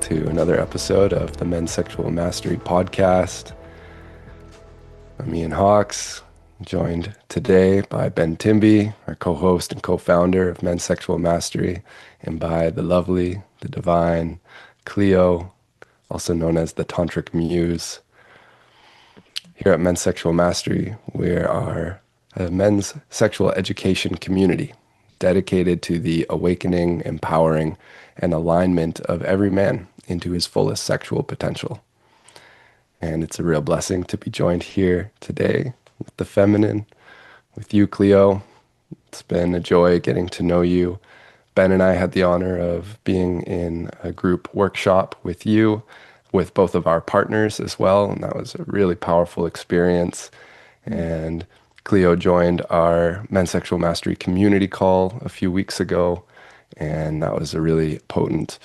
to another episode of the Men's Sexual Mastery podcast. I'm Ian Hawks, joined today by Ben Timby, our co-host and co-founder of Men's Sexual Mastery, and by the lovely, the divine Cleo, also known as the Tantric Muse. Here at Men's Sexual Mastery, we are a men's sexual education community dedicated to the awakening, empowering, and alignment of every man into his fullest sexual potential. And it's a real blessing to be joined here today with the feminine, with you, Cleo. It's been a joy getting to know you. Ben and I had the honor of being in a group workshop with you, with both of our partners as well, and that was a really powerful experience. And Cleo joined our Men's Sexual Mastery community call a few weeks ago, and that was a really potent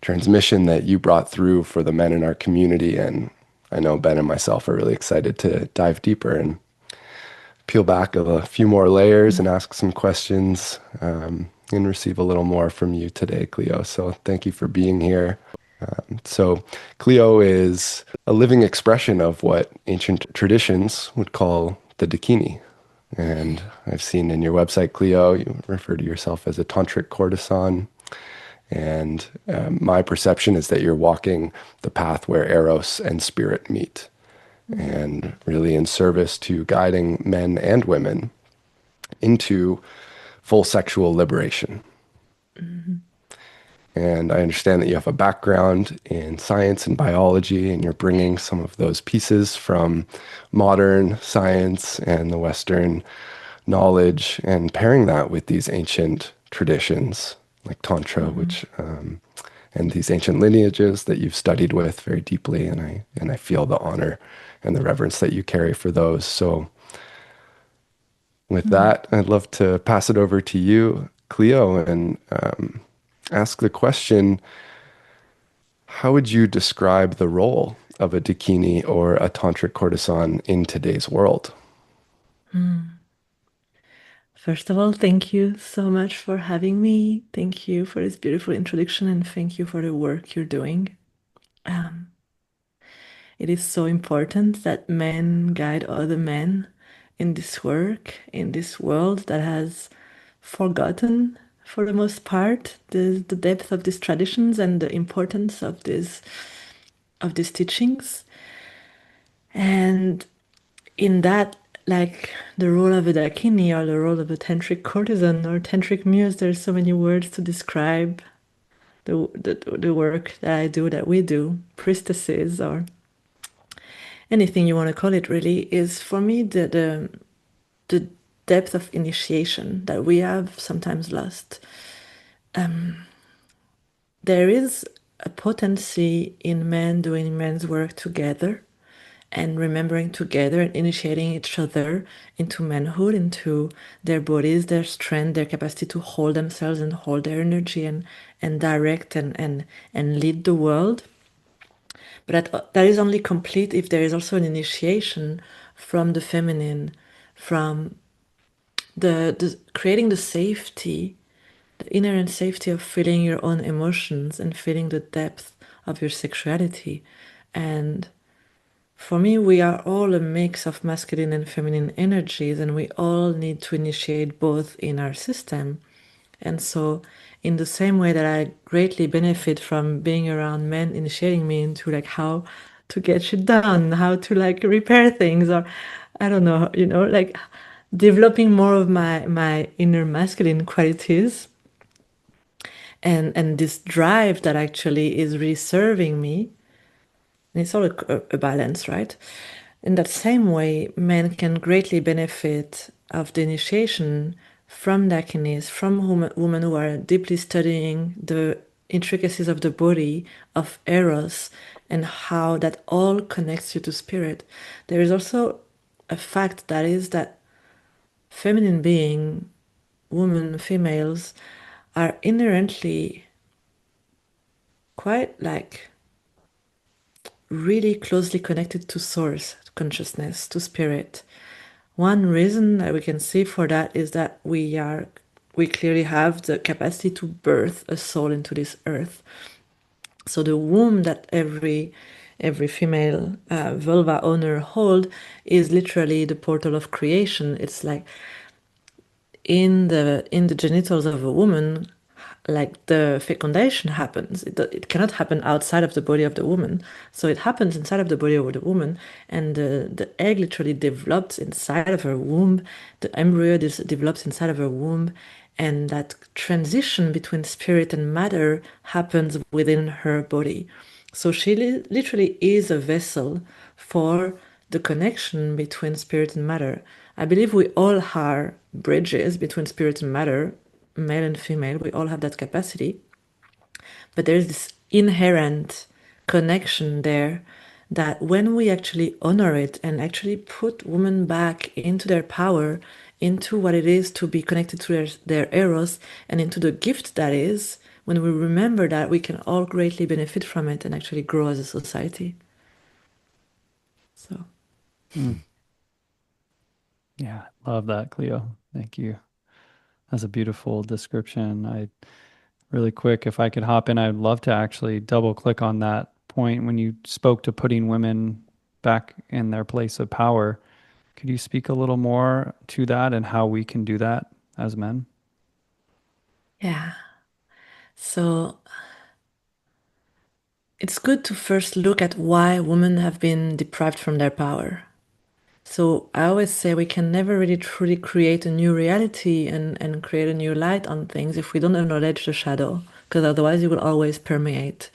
transmission that you brought through for the men in our community. And I know Ben and myself are really excited to dive deeper and peel back a few more layers and ask some questions and receive a little more from you today, Cleo. So thank you for being here. So Cleo is a living expression of what ancient traditions would call the Dakini. And I've seen in your website, Cleo, you refer to yourself as a tantric courtesan. And my perception is that you're walking the path where eros and spirit meet, and really in service to guiding men and women into full sexual liberation. Mm-hmm. And I understand that you have a background in science and biology, and you're bringing some of those pieces from modern science and the Western knowledge and pairing that with these ancient traditions like Tantra, which and these ancient lineages that you've studied with very deeply. And I feel the honor and the reverence that you carry for those. So with that, I'd love to pass it over to you, Cleo, and ask the question, how would you describe the role of a Dakini or a tantric courtesan in today's world? First of all, thank you so much for having me. Thank you for this beautiful introduction, and thank you for the work you're doing. It is so important that men guide other men in this work, in this world that has forgotten, for the most part, the depth of these traditions and the importance of these teachings. And in that, like the role of a dakini or the role of a tantric courtesan or tantric muse, there's so many words to describe the work that I do, that we do, priestesses or anything you want to call it, really, is for me the depth of initiation that we have sometimes lost. There is a potency in men doing men's work together and remembering together and initiating each other into manhood, into their bodies, their strength, their capacity to hold themselves and hold their energy and direct and lead the world. But that is only complete if there is also an initiation from the feminine, from the creating the safety, the inherent safety of feeling your own emotions and feeling the depth of your sexuality. And for me, we are all a mix of masculine and feminine energies, and we all need to initiate both in our system. And so, in the same way that I greatly benefit from being around men initiating me into like how to get shit done, how to like repair things, or I don't know, like developing more of my inner masculine qualities and this drive that actually is really serving me. And it's all a balance, right? In that same way, men can greatly benefit of the initiation from dakinis, from women who are deeply studying the intricacies of the body, of eros, and how that all connects you to spirit. There is also a fact that is that feminine being, women, females, are inherently quite like really closely connected to source consciousness, to spirit. One reason that we can see for that is that we clearly have the capacity to birth a soul into this earth. So the womb that every female vulva owner hold is literally the portal of creation. It's like in the genitals of a woman, like the fecundation happens. It cannot happen outside of the body of the woman. So it happens inside of the body of the woman, and the egg literally develops inside of her womb. The embryo develops inside of her womb, and that transition between spirit and matter happens within her body. So she literally is a vessel for the connection between spirit and matter. I believe we all are bridges between spirit and matter, male and female. We all have that capacity. But there's this inherent connection there that when we actually honor it and actually put women back into their power, into what it is to be connected to their eros, and into the gift that is, when we remember that, we can all greatly benefit from it and actually grow as a society. So, Mm. Yeah, love that, Cleo. Thank you. That's a beautiful description. I really quick, if I could hop in, I'd love to actually double click on that point when you spoke to putting women back in their place of power. Could you speak a little more to that and how we can do that as men? yeah. So it's good to first look at why women have been deprived from their power. So I always say we can never really truly create a new reality and create a new light on things if we don't acknowledge the shadow, because otherwise it will always permeate.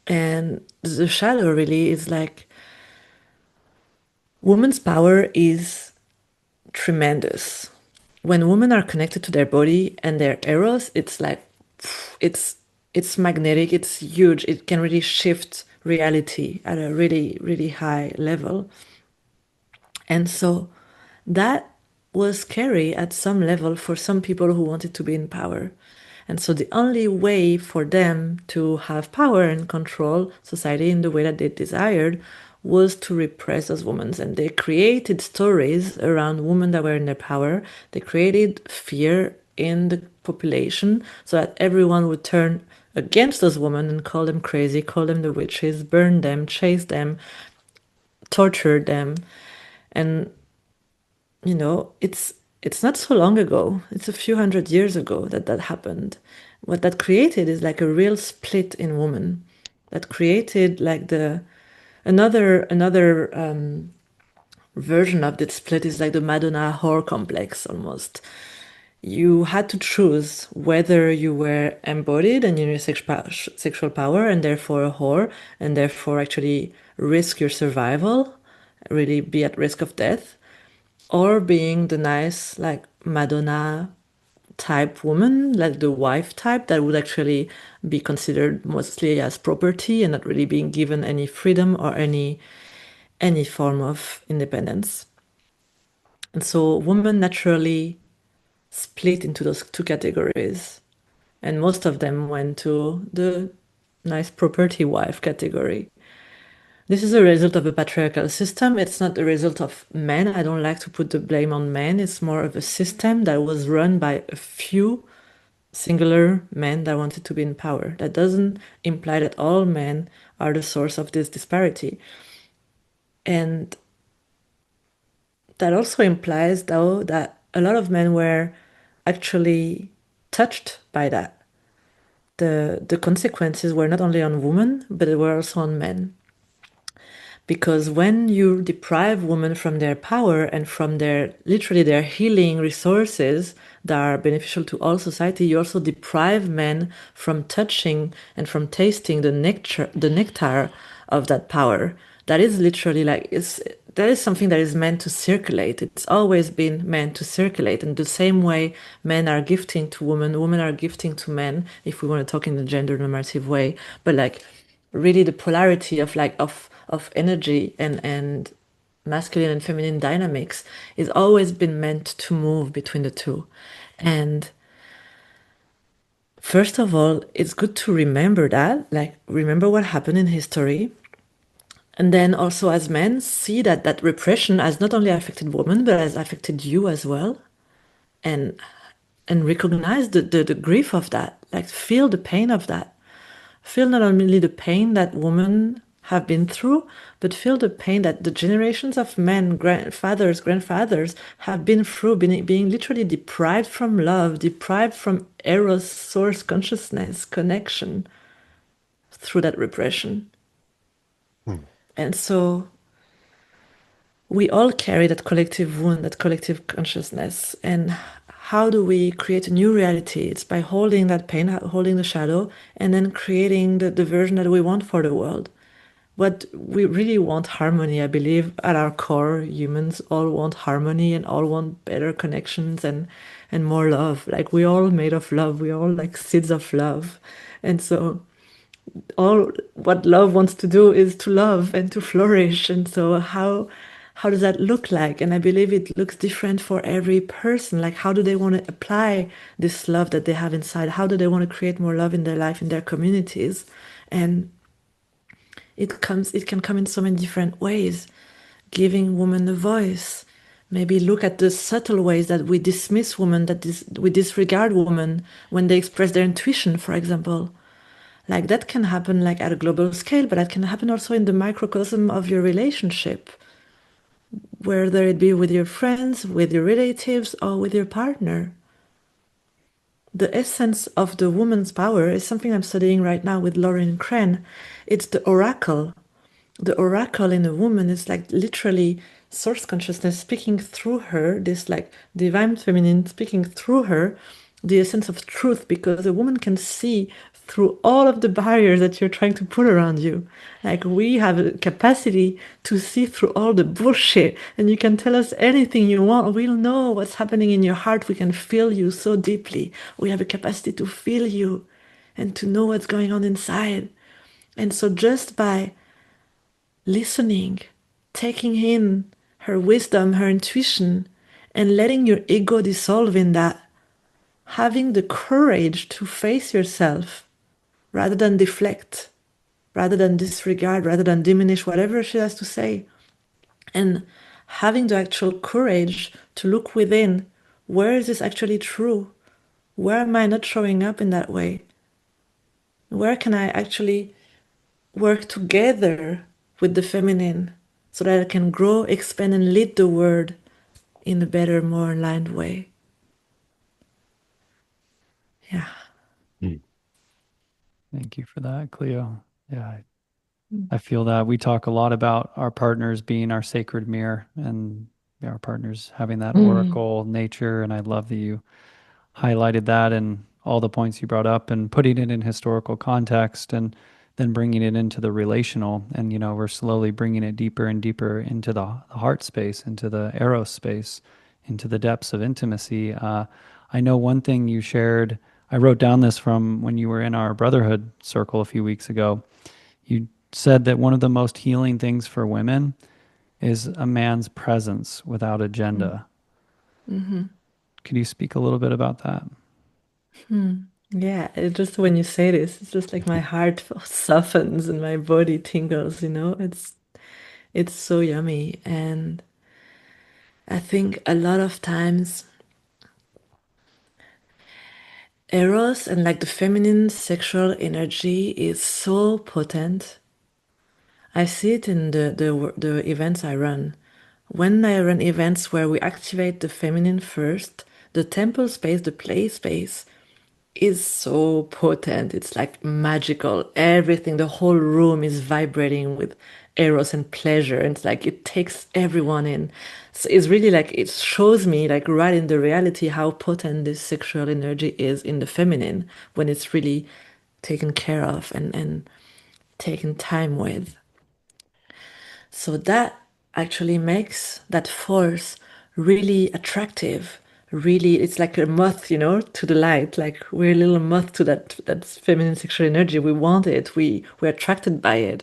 And the shadow really is like women's power is tremendous. When women are connected to their body and their eros, it's like it's it's magnetic, it's huge. It can really shift reality at a really, really high level. And so that was scary at some level for some people who wanted to be in power. And so the only way for them to have power and control society in the way that they desired was to repress those women. And they created stories around women that were in their power. They created fear in the population so that everyone would turn against those women and call them crazy, call them the witches, burn them, chase them, torture them. And it's not so long ago. It's a few hundred years ago that that happened. What that created is like a real split in women. That created like the another version of that split is like the Madonna whore complex almost. You had to choose whether you were embodied and in your sexual power and therefore a whore and therefore actually risk your survival, really be at risk of death, or being the nice like Madonna type woman, like the wife type that would actually be considered mostly as property and not really being given any freedom or any form of independence. And so women naturally split into those two categories, and most of them went to the nice property wife category. This is a result of a patriarchal system. It's not a result of men. I don't like to put the blame on men. It's more of a system that was run by a few singular men that wanted to be in power. That doesn't imply that all men are the source of this disparity. And that also implies, though, that a lot of men were actually touched by that. The consequences were not only on women, but they were also on men. Because when you deprive women from their power and from their literally their healing resources that are beneficial to all society, you also deprive men from touching and from tasting the nectar of that power. That is literally like that is something that is meant to circulate. It's always been meant to circulate. And the same way men are gifting to women, women are gifting to men, if we want to talk in the gender normative way. But like really the polarity of like of energy and masculine and feminine dynamics is always been meant to move between the two. And first of all, it's good to remember that, like remember what happened in history. And then also as men, see that that repression has not only affected women, but has affected you as well. And recognize the grief of that, like feel the pain of that. feel not only the pain that women have been through, but feel the pain that the generations of men, grandfathers, grandfathers have been through, being literally deprived from love, deprived from eros, source consciousness, connection through that repression. Hmm. And so we all carry that collective wound, that collective consciousness. And how do we create a new reality? It's by holding that pain, holding the shadow, and then creating the version that we want for the world. What we really want harmony, I believe, at our core, humans all want harmony and all want better connections and more love. Like we're all made of love. We're all like seeds of love. And so all what love wants to do is to love and to flourish. And so how does that look like? And I believe it looks different for every person. Like how do they want to apply this love that they have inside? How do they want to create more love in their life, in their communities? And it can come in so many different ways. Giving women a voice. Maybe look at the subtle ways that we dismiss women, we disregard women when they express their intuition, for example. Like that can happen like at a global scale, but that can happen also in the microcosm of your relationship, whether it be with your friends, with your relatives, or with your partner. The essence of the woman's power is something I'm studying right now with Lauren Cran. It's the oracle. The oracle in a woman is like literally source consciousness speaking through her, this like divine feminine speaking through her, the essence of truth, because a woman can see through all of the barriers that you're trying to put around you. Like we have a capacity to see through all the bullshit, and you can tell us anything you want. We'll know what's happening in your heart. We can feel you so deeply. We have a capacity to feel you and to know what's going on inside. And so just by listening, taking in her wisdom, her intuition, and letting your ego dissolve in that, having the courage to face yourself rather than deflect, rather than disregard, rather than diminish whatever she has to say, and having the actual courage to look within. Where is this actually true? Where am I not showing up in that way? Where can I actually work together with the feminine so that I can grow, expand, and lead the world in a better, more aligned way? Yeah. Hmm. Thank you for that, Cleo. Yeah, I feel that we talk a lot about our partners being our sacred mirror and our partners having that Mm. oracle nature. And I love that you highlighted that and all the points you brought up and putting it in historical context and then bringing it into the relational. And, we're slowly bringing it deeper and deeper into the heart space, into the eros space, into the depths of intimacy. I know one thing you shared, I wrote down this from when you were in our brotherhood circle a few weeks ago. You said that one of the most healing things for women is a man's presence without agenda. Mm-hmm. Could you speak a little bit about that? Yeah, it just when you say this, it's just like my heart softens and my body tingles, it's so yummy. And I think a lot of times Eros and like the feminine sexual energy is so potent. I see it in the events I run. When I run events where we activate the feminine first, the temple space, the play space, is so potent. It's like magical. Everything, the whole room is vibrating with eros and pleasure. And it's like it takes everyone in. So it's really like it shows me like right in the reality how potent this sexual energy is in the feminine when it's really taken care of and taken time with. So that actually makes that force really attractive. Really, it's like a moth, to the light. Like we're a little moth to that feminine sexual energy. We want it. We're attracted by it.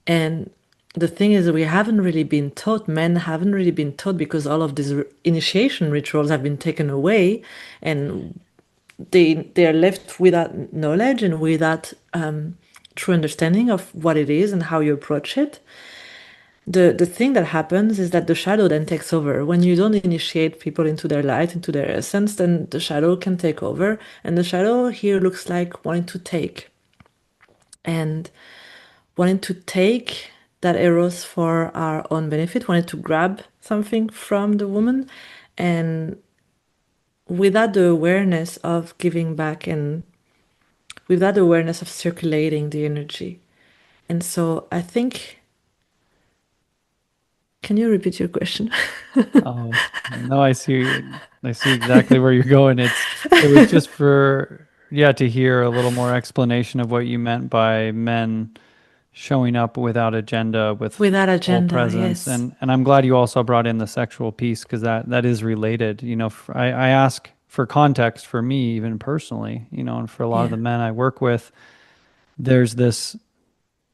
And the thing is, we haven't really been taught. Men haven't really been taught because all of these initiation rituals have been taken away, and they are left without knowledge and without true understanding of what it is and how you approach it. The thing that happens is that the shadow then takes over. When you don't initiate people into their light, into their essence, then the shadow can take over. And the shadow here looks like wanting to take. and wanting to take that eros for our own benefit, wanting to grab something from the woman, and without the awareness of giving back and without the awareness of circulating the energy. And so I think, can you repeat your question? Oh, no, I see exactly where you're going. It was just for, yeah, to hear a little more explanation of what you meant by men showing up without agenda, with Without full agenda, presence. yes. And I'm glad you also brought in the sexual piece, because that is related. I ask for context for me, even personally, and for a lot of Yeah. the men I work with, there's this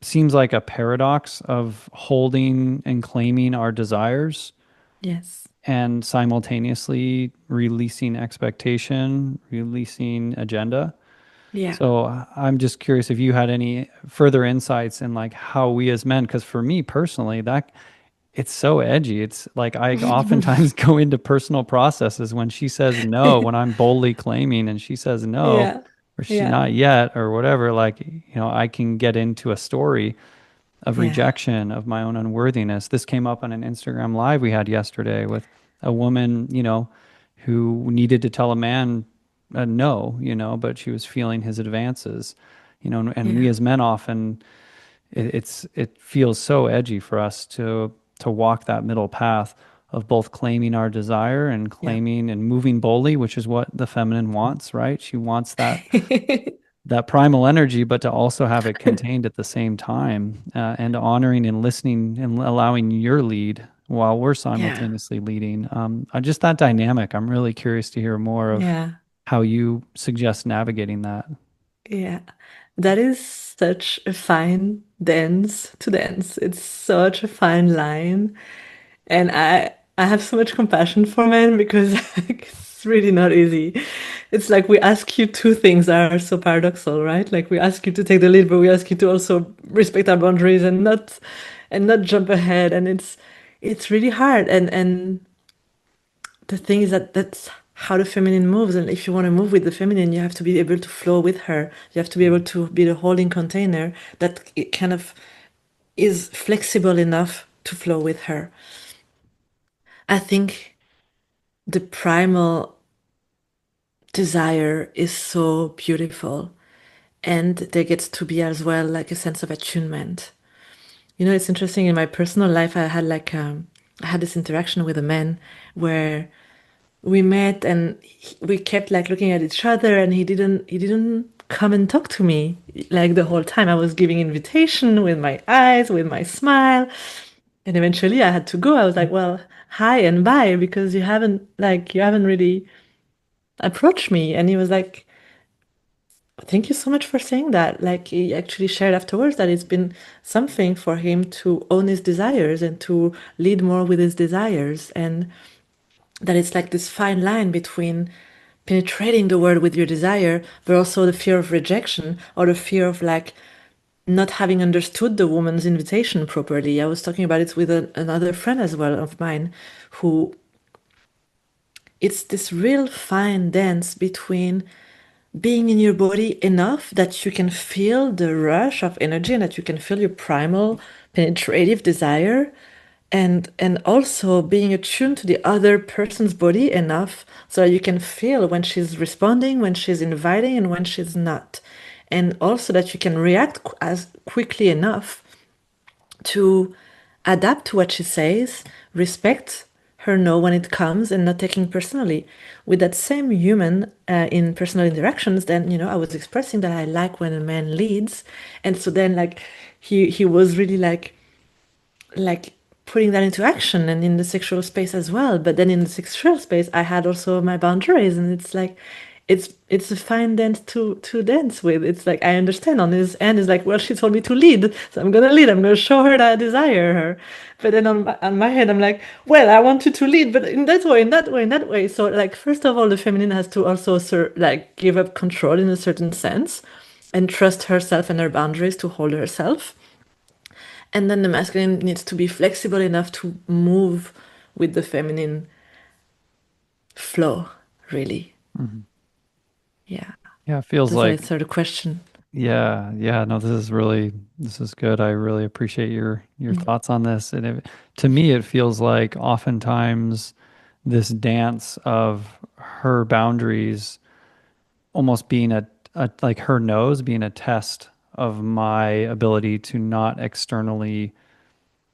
seems like a paradox of holding and claiming our desires Yes. and simultaneously releasing expectation, releasing agenda. Yeah. So I'm just curious if you had any further insights in like how we as men, because for me personally, that it's so edgy. It's like I oftentimes go into personal processes when she says no, when I'm boldly claiming and she says no, Yeah. or she Yeah. not yet, or whatever. Like, I can get into a story of Yeah. rejection, of my own unworthiness. This came up on an Instagram live we had yesterday with a woman, who needed to tell a man no, but she was feeling his advances, and we Yeah. as men often, it feels so edgy for us to walk that middle path of both claiming our desire and Yeah. claiming and moving boldly, which is what the feminine wants, right? She wants that primal energy, but to also have it contained at the same time, and honoring and listening and allowing your lead while we're Yeah. simultaneously leading. Just that dynamic. I'm really curious to hear more of Yeah. how you suggest navigating that. Yeah. That is such a fine dance to dance. It's such a fine line. And I have so much compassion for men because like, it's really not easy. It's like we ask you two things that are so paradoxical, right? Like we ask you to take the lead, but we ask you to also respect our boundaries and not jump ahead. And it's really hard. And the thing is that that's how the feminine moves. And if you want to move with the feminine, you have to be able to flow with her. You have to be able to be the holding container that it kind of is flexible enough to flow with her. I think the primal desire is so beautiful. And there gets to be as well like a sense of attunement. It's interesting in my personal life, I had this interaction with a man where we met and we kept like looking at each other and he didn't come and talk to me like the whole time. I was giving invitation with my eyes, with my smile. And eventually I had to go. I was like, well, hi and bye because you haven't really approached me. And he was like, thank you so much for saying that. Like he actually shared afterwards that it's been something for him to own his desires and to lead more with his desires. And that it's like this fine line between penetrating the world with your desire, but also the fear of rejection or the fear of like not having understood the woman's invitation properly. I was talking about it with another friend as well of mine who it's this real fine dance between being in your body enough that you can feel the rush of energy and that you can feel your primal penetrative desire and also being attuned to the other person's body enough so that you can feel when she's responding, when she's inviting and when she's not, and also that you can react as quickly enough to adapt to what she says, respect her no when it comes, and not taking personally. With that same human in personal interactions, then I was expressing that I like when a man leads, and so then like he was really like putting that into action and in the sexual space as well. But then in the sexual space, I had also my boundaries, and it's like it's a fine dance to dance with. It's like I understand on his end is like, well, she told me to lead, so I'm gonna lead. I'm gonna show her that I desire her. But then on my head, I'm like, well, I want you to lead, but in that way, in that way, in that way. So like, first of all, the feminine has to also like give up control in a certain sense, and trust herself and her boundaries to hold herself. And then the masculine needs to be flexible enough to move with the feminine flow, really. Mhm. Yeah. Yeah, it feels Does that like answer the question? Yeah. No, this is good. I really appreciate your Mm. thoughts on this. And to me, it feels like oftentimes this dance of her boundaries almost being a like her nose being a test of my ability to not externally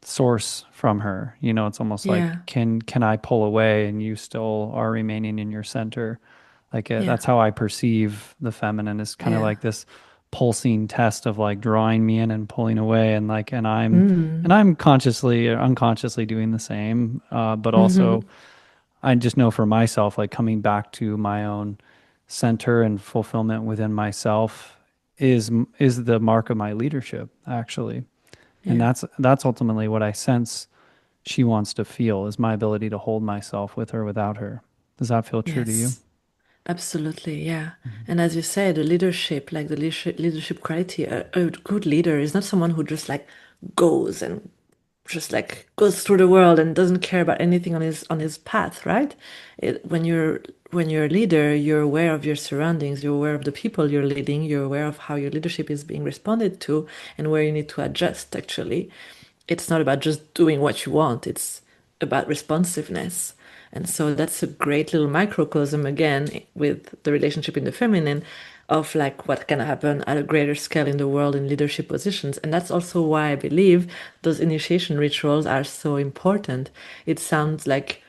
source from her. You know, it's almost like Yeah, can I pull away and you still are remaining in your center? Like yeah, that's how I perceive the feminine is kind of yeah. like this pulsing test of like drawing me in and pulling away and like and Mm. I'm consciously or unconsciously doing the same but also Hmm. I just know for myself like coming back to my own center and fulfillment within myself is the mark of my leadership actually, and Yeah. that's ultimately what I sense she wants to feel is my ability to hold myself with her without her. Does that feel true to you? Yes. Absolutely, yeah. Mhm. And as you said, the leadership, like the leadership quality, a good leader is not someone who just like goes and just like goes through the world and doesn't care about anything on his path, right? When you're a leader, you're aware of your surroundings, you're aware of the people you're leading, you're aware of how your leadership is being responded to and where you need to adjust, actually. It's not about just doing what you want, it's about responsiveness. And so that's a great little microcosm again with the relationship in the feminine of like what can happen at a greater scale in the world in leadership positions. And that's also why I believe those initiation rituals are so important. It sounds like,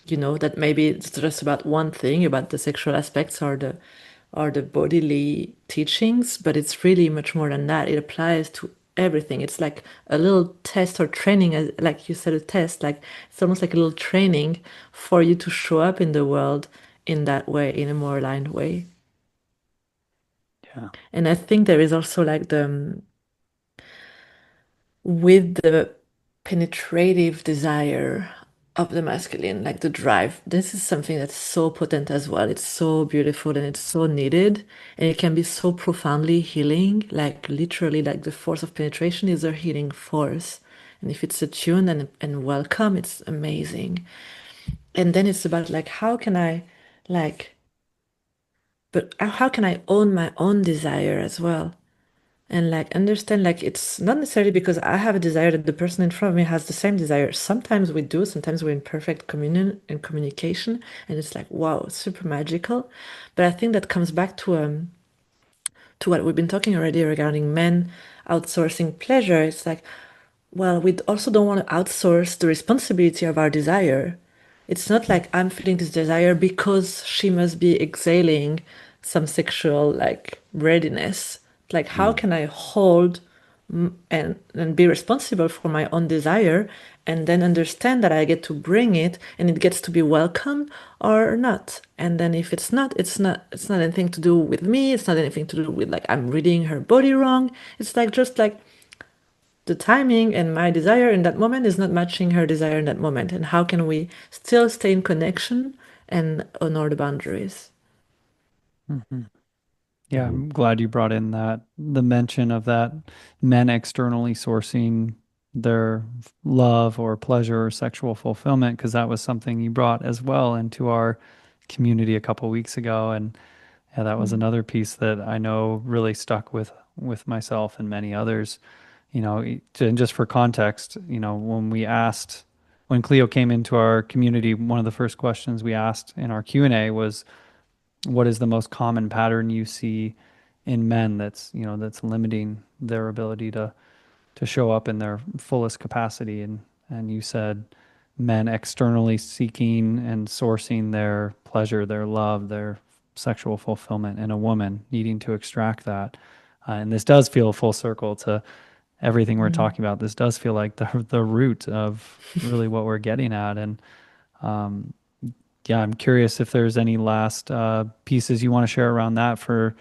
that maybe it's just about one thing, about the sexual aspects or the bodily teachings, but it's really much more than that. It applies to everything. It's like a little test or training, like you said, a test. Like it's almost like a little training for you to show up in the world in that way, in a more aligned way. Yeah. And I think there is also like with the penetrative desire of the masculine, like the drive. This is something that's so potent as well. It's so beautiful and it's so needed. And it can be so profoundly healing. Like literally, like the force of penetration is a healing force. And if it's attuned and welcome, it's amazing. And then it's about like how can I like but how can I own my own desire as well? And like understand like it's not necessarily because I have a desire that the person in front of me has the same desire. Sometimes we do, sometimes we're in perfect communion and communication, and it's like wow, super magical. But I think that comes back to what we've been talking already regarding men outsourcing pleasure. It's like, well, we also don't want to outsource the responsibility of our desire. It's not like I'm feeling this desire because she must be exhaling some sexual like readiness. Like, how Mm. can I hold and be responsible for my own desire and then understand that I get to bring it and it gets to be welcome or not. And then if it's not anything to do with me, it's not anything to do with like I'm reading her body wrong. It's like just like the timing and my desire in that moment is not matching her desire in that moment. And how can we still stay in connection and honor the boundaries? Mhm. Yeah, Mhm. I'm glad you brought in that the mention of that men externally sourcing their love or pleasure or sexual fulfillment, because that was something you brought as well into our community a couple weeks ago. And yeah, that was Mm. another piece that I know really stuck with myself and many others. You know, and just for context, you know, when Cleo came into our community, one of the first questions we asked in our Q&A was, what is the most common pattern you see in men that's, you know, that's limiting their ability to show up in their fullest capacity? And you said men externally seeking and sourcing their pleasure, their love, their sexual fulfillment in a woman, needing to extract that. And this does feel full circle to everything we're Mm. talking about. This does feel like the root of really what we're getting at. And um, yeah, I'm curious if there's any last pieces you want to share around that for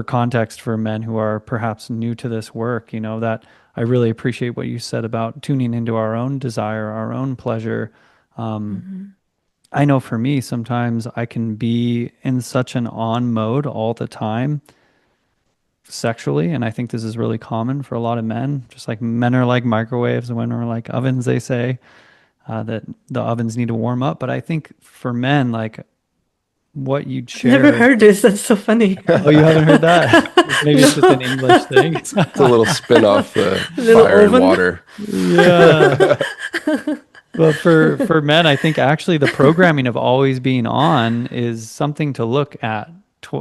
context for men who are perhaps new to this work. You know, that I really appreciate what you said about tuning into our own desire, our own pleasure. Um, Mhm. I know for me, sometimes I can be in such an on mode all the time sexually, and I think this is really common for a lot of men. Just like men are like microwaves, and women are like ovens, they say that the ovens need to warm up. But I think for men, like what you'd I've never shared. heard this. That's so funny. Oh, you haven't heard that? Maybe it's just an No. English thing. It's a little spin off the Little fire and oven. water. Yeah. But for men, I think actually the programming of always being on is something to look at,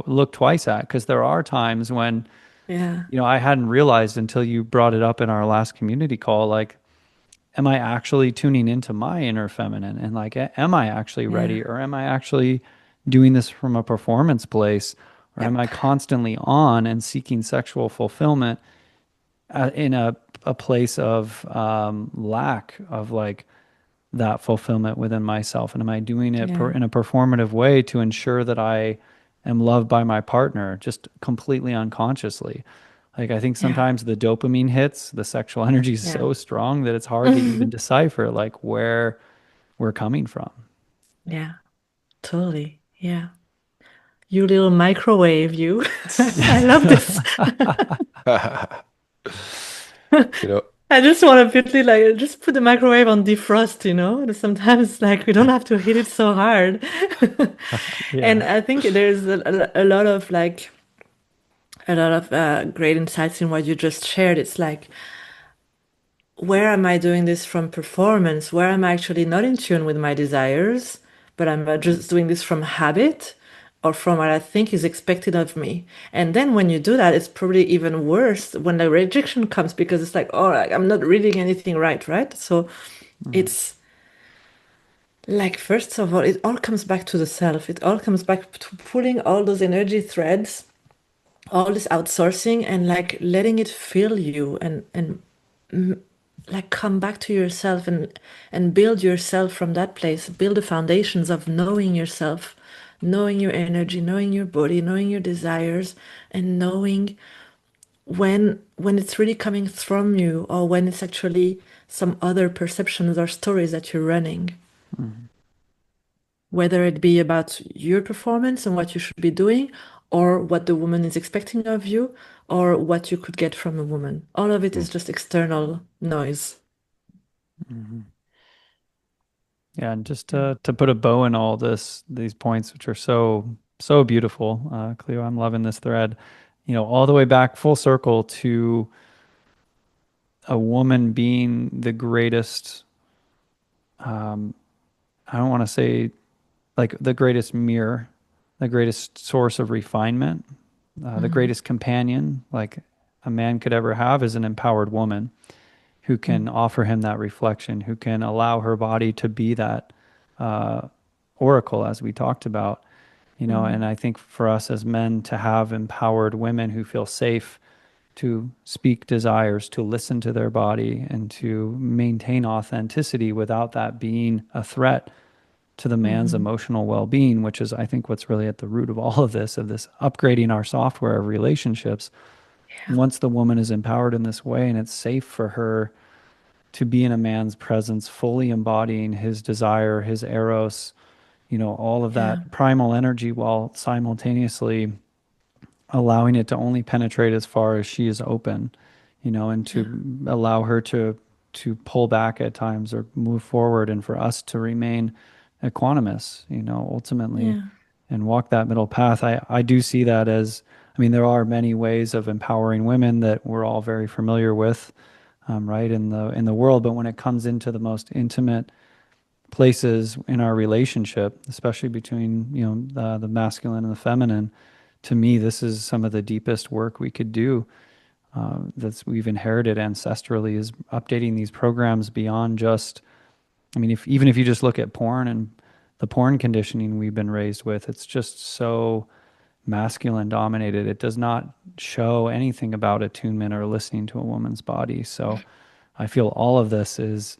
look twice at, because there are times when, Yeah. I hadn't realized until you brought it up in our last community call, like, am I actually tuning into my inner feminine? And like, am I actually Yeah. ready? Or am I actually doing this from a performance place? Or am I Yep. constantly on and seeking sexual fulfillment in a place of lack of like that fulfillment within myself? And am I doing it Yeah. in a performative way to ensure that I am loved by my partner, just completely unconsciously? Like, I think Yeah. sometimes the dopamine hits, the sexual energy is Yeah. so strong that it's hard to even decipher like where we're coming from. Yeah. Totally. Yeah. You little microwave, you. I love this. You know, I just want to put like just put the microwave on defrost, And sometimes like we don't have to hit it so hard. And Yeah. I think there's a lot of like a lot of great insights in what you just shared. It's like, where am I doing this from performance? Where am I actually not in tune with my desires, but I'm just doing this from habit or from what I think is expected of me? And then when you do that, it's probably even worse when the rejection comes because it's like, oh, like, I'm not reading anything right, right? So Mhm. it's like, first of all, it all comes back to the self. It all comes back to pulling all those energy threads, all this outsourcing, and like letting it fill you and like come back to yourself and build yourself from that place. Build the foundations of knowing yourself, knowing your energy, knowing your body, knowing your desires, and knowing when it's really coming from you or when it's actually some other perceptions or stories that you're running, Mhm. whether it be about your performance and what you should be doing, or what the woman is expecting of you, or what you could get from a woman. All of it is just external noise. Mhm. Yeah, and just Yeah. to put a bow in all this, these points, which are so beautiful, Cleo, I'm loving this thread. All the way back full circle to a woman being the greatest. Um, I don't want to say like the greatest mirror, the greatest source of refinement, the Mhm. greatest companion like a man could ever have is an empowered woman who can Mm. offer him that reflection, who can allow her body to be that uh, oracle, as we talked about. And Mhm. I think for us as men to have empowered women who feel safe to speak desires, to listen to their body, and to maintain authenticity without that being a threat to the man's Mhm. emotional well-being, which is, I think, what's really at the root of this upgrading our software of relationships. Yeah. Once the woman is empowered in this way and it's safe for her to be in a man's presence, fully embodying his desire, his eros, all of Yeah. that primal energy while simultaneously allowing it to only penetrate as far as she is open, and Yeah. to allow her to pull back at times or move forward, and for us to remain equanimous, ultimately, Yeah. and walk that middle path. I do see that as, I mean, there are many ways of empowering women that we're all very familiar with, right, in the world, but when it comes into the most intimate places in our relationship, especially between the masculine and the feminine, to me, this is some of the deepest work we could do, that's we've inherited ancestrally, is updating these programs beyond just, I mean, if even if you just look at porn and the porn conditioning we've been raised with, it's just so masculine dominated. It does not show anything about attunement or listening to a woman's body. So I feel all of this is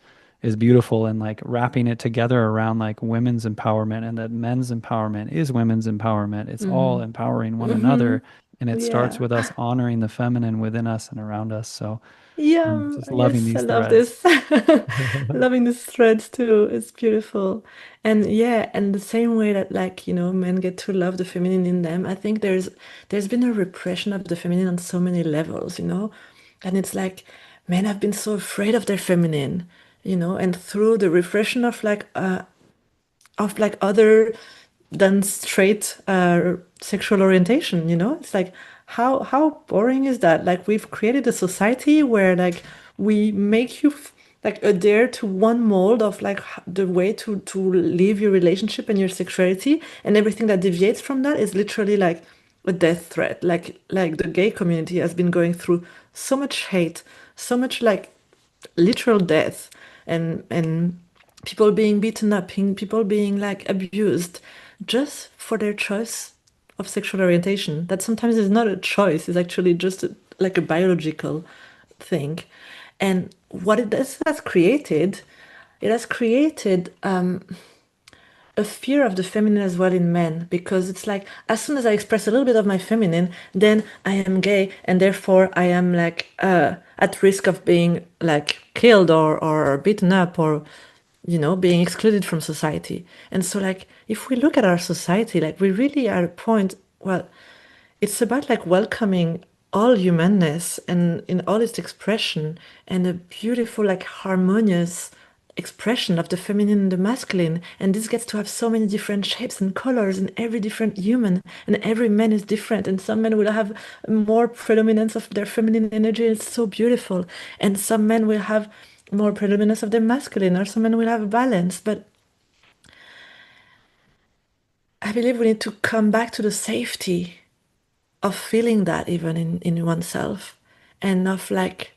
beautiful, and like wrapping it together around like women's empowerment, and that men's empowerment is women's empowerment. It's all Mhm. empowering one Mhm. another, and it starts Yeah. with us honoring the feminine within us and around us. So just loving Yes, I these love threads. this. Loving these threads too. It's beautiful. And yeah, and the same way that like, men get to love the feminine in them, I think there's been a repression of the feminine on so many levels. And it's like men have been so afraid of their feminine, and through the repression of like other than straight sexual orientation, you know? It's like how boring is that? Like we've created a society where like we make you like adhere to one mold of like the way to live your relationship and your sexuality, and everything that deviates from that is literally like a death threat. Like the gay community has been going through so much hate, so much like literal death, and people being beaten up, people being like abused just for their choice of sexual orientation. That sometimes is not a choice, it's actually just like a biological thing. And what has created, it has created a fear of the feminine as well in men, because it's like as soon as I express a little bit of my feminine, then I am gay, and therefore I am like at risk of being like killed or beaten up, or being excluded from society. And so like if we look at our society, like we really are at a point, well, it's about like welcoming all humanness and in all its expression, and a beautiful, like harmonious expression of the feminine and the masculine. And this gets to have so many different shapes and colors in every different human, and every man is different. And some men will have more predominance of their feminine energy, and it's so beautiful. And some men will have more predominance of their masculine, or some men will have balance. But I believe we need to come back to the safety of feeling that even in oneself, and of like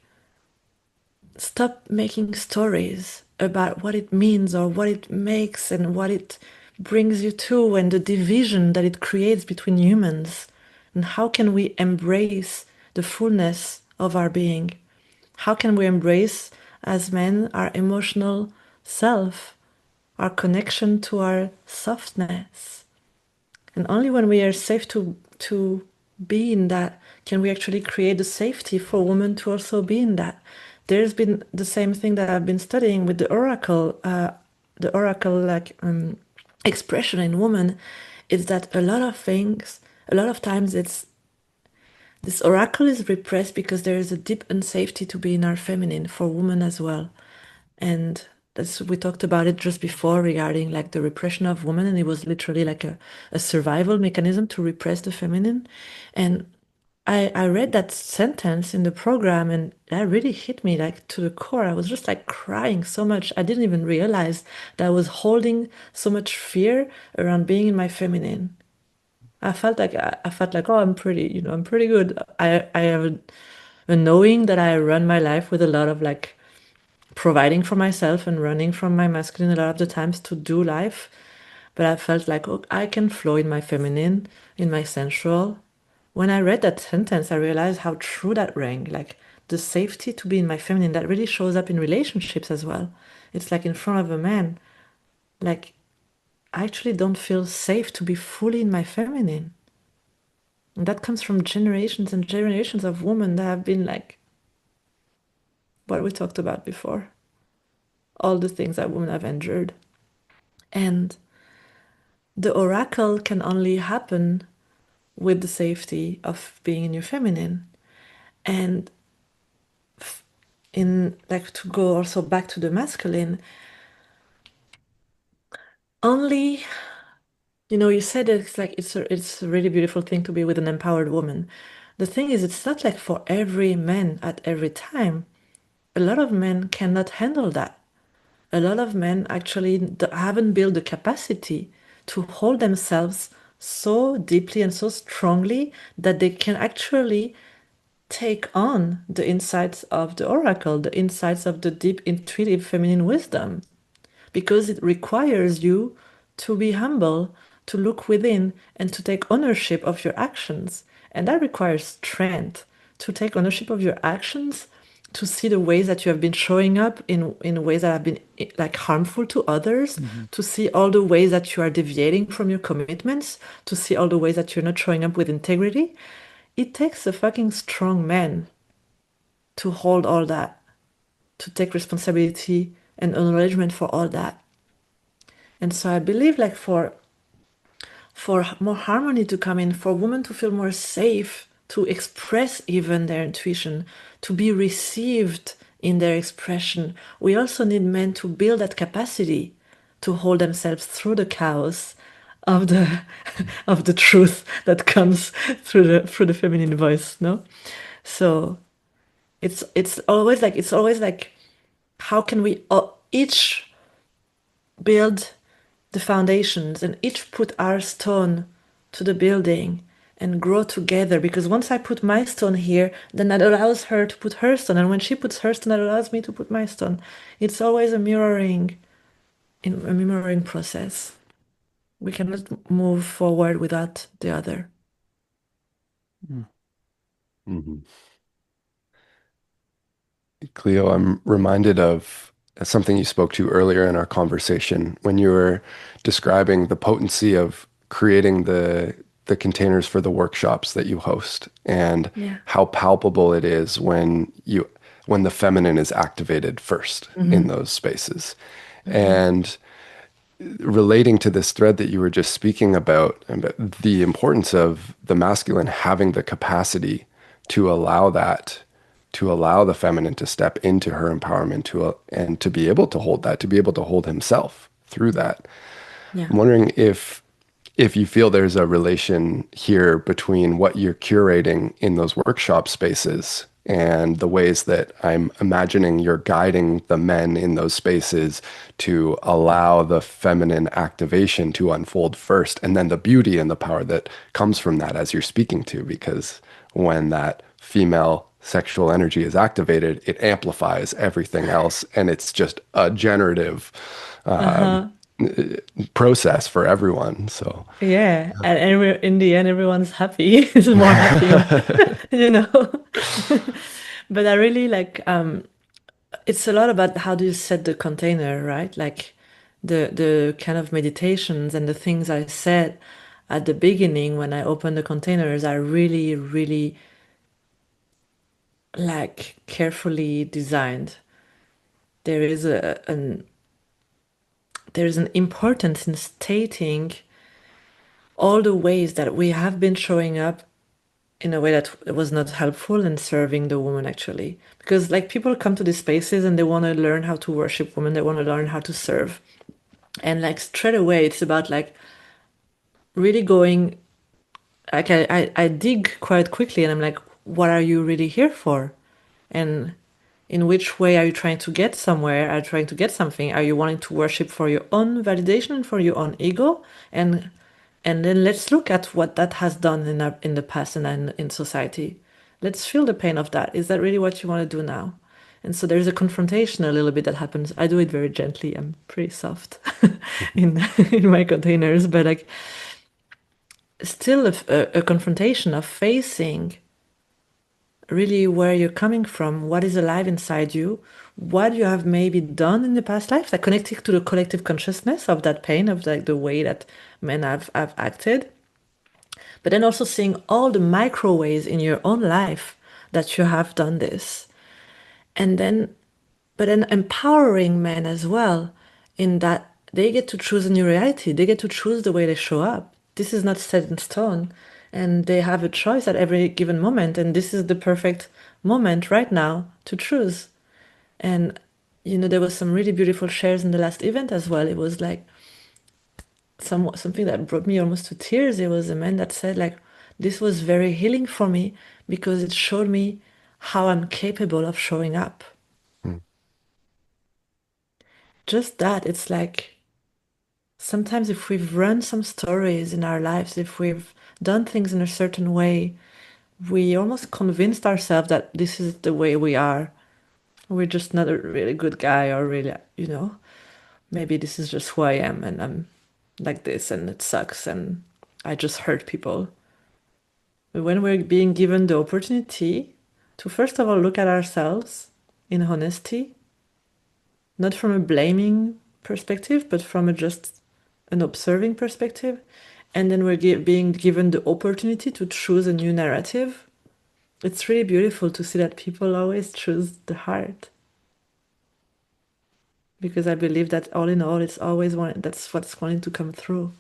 stop making stories about what it means or what it makes and what it brings you to, and the division that it creates between humans. And how can we embrace the fullness of our being? How can we embrace as men our emotional self, our connection to our softness? And only when we are safe to be in that can we actually create the safety for women to also be in that. There's been the same thing that I've been studying with the oracle like expression in woman, is that a lot of things, a lot of times it's this oracle is repressed because there is a deep unsafety to be in our feminine for women as well. And that's, we talked about it just before regarding like the repression of women, and it was literally like a survival mechanism to repress the feminine. And I read that sentence in the program, and that really hit me like to the core. I was just like crying so much. I didn't even realize that I was holding so much fear around being in my feminine. I felt like, oh, I'm pretty, I'm pretty good. I have a knowing that I run my life with a lot of like providing for myself and running from my masculine a lot of the times to do life. But I felt like, oh, I can flow in my feminine, in my sensual. When I read that sentence, I realized how true that rang. Like the safety to be in my feminine, that really shows up in relationships as well. It's like in front of a man, like I actually don't feel safe to be fully in my feminine. And that comes from generations and generations of women that have been like what we talked about before, all the things that women have endured. And the oracle can only happen with the safety of being in your feminine. And in like to go also back to the masculine, only, you said it's like it's a really beautiful thing to be with an empowered woman. The thing is, it's not like for every man at every time. A lot of men cannot handle that. A lot of men actually haven't built the capacity to hold themselves so deeply and so strongly that they can actually take on the insights of the oracle, the insights of the deep intuitive feminine wisdom, because it requires you to be humble, to look within, and to take ownership of your actions. And that requires strength to take ownership of your actions, to see the ways that you have been showing up in ways that have been like harmful to others, Mm-hmm. to see all the ways that you are deviating from your commitments, to see all the ways that you're not showing up with integrity. It takes a fucking strong man to hold all that, to take responsibility and acknowledgement for all that. And so I believe like for more harmony to come in, for women to feel more safe, to express even their intuition, to be received in their expression, we also need men to build that capacity to hold themselves through the chaos of the of the truth that comes through the feminine voice, no? So it's always like how can we each build the foundations and each put our stone to the building and grow together, because once I put my stone here, then that allows her to put her stone, and when she puts her stone, that allows me to put my stone. It's always a mirroring process. We cannot move forward without the other. Mm. Mhm. Cleo, I'm reminded of something you spoke to earlier in our conversation when you were describing the potency of creating the containers for the workshops that you host and Yeah. how palpable it is when the feminine is activated first in Mm-hmm. those spaces. Mm-hmm. And relating to this thread that you were just speaking about the importance of the masculine having the capacity to allow that, to allow the feminine to step into her empowerment and to be able to hold that, to be able to hold himself through that. Yeah. I'm wondering if you feel there's a relation here between what you're curating in those workshop spaces and the ways that I'm imagining you're guiding the men in those spaces to allow the feminine activation to unfold first, and then the beauty and the power that comes from that as you're speaking to, because when that female sexual energy is activated, it amplifies everything else, and it's just a generative Uh-huh. process for everyone. So, Yeah. And in the end, everyone's happy. It's more happy, you know. But I really like it's a lot about how do you set the container, right? Like the kind of meditations and the things I said at the beginning when I opened the containers are really, really like carefully designed. There is there is an importance in stating all the ways that we have been showing up in a way that was not helpful in serving the woman actually. Because like people come to these spaces and they want to learn how to worship women, they want to learn how to serve. And like straight away it's about like really going like I dig quite quickly and I'm like, what are you really here for? And in which way are you trying to get somewhere? Are you trying to get something? Are you wanting to worship for your own validation, for your own ego? And then let's look at what that has done in the past and in society. Let's feel the pain of that. Is that really what you want to do now? And so there's a confrontation a little bit that happens. I do it very gently. I'm pretty soft in in my containers, but like still a confrontation of facing really where you're coming from, what is alive inside you, what you have maybe done in the past life, like connecting to the collective consciousness of that pain, of like the way that men have acted, but then also seeing all the micro ways in your own life that you have done this. And then, but then empowering men as well, in that they get to choose a new reality, they get to choose the way they show up. This is not set in stone, and they have a choice at every given moment, and this is the perfect moment right now to choose. And there was some really beautiful shares in the last event as well. It was like something that brought me almost to tears. It was a man that said like, this was very healing for me because it showed me how I'm capable of showing up. mm, Just that, it's like sometimes if we've run some stories in our lives, if we've done things in a certain way, we almost convinced ourselves that this is the way we are. We're just not a really good guy, or really, maybe this is just who I am and I'm like this and it sucks and I just hurt people. But when we're being given the opportunity to first of all look at ourselves in honesty, not from a blaming perspective, but from a just an observing perspective, and then we're being given the opportunity to choose a new narrative. It's really beautiful to see that people always choose the heart, because I believe that all in all, it's always one. That's what's wanting to come through.